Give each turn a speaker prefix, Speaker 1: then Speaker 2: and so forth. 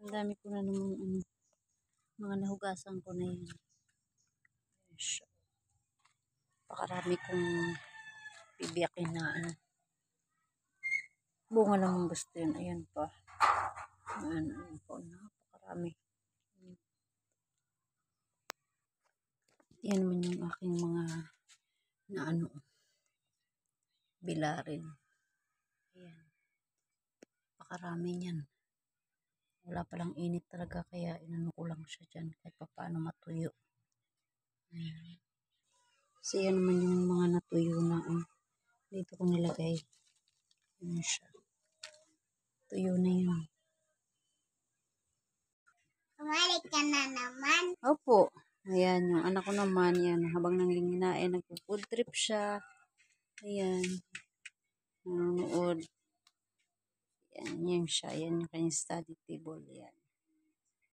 Speaker 1: Ang dami ko na namang mga nahugasan ko na yan. Pakarami kong bibiyakin na bunga namang gusto yun. Ayan pa. Ayan po. Napakarami. Yan naman yung aking mga bilarin. Ayan. Pakarami niyan. Wala palang init talaga kaya inano ko lang siya dyan kahit pa paano matuyo. Ayan. So yan naman yung mga natuyo na dito ko nilagay. Ayan siya. Tuyo na yun.
Speaker 2: Kumalik ka na naman.
Speaker 1: Opo. Ayan, yung anak ko naman, yan, habang nanginghinain, nagpo-food trip siya. Ayan. Nanonood. Yan, yan siya. Yan yung kanyang study table. Yan.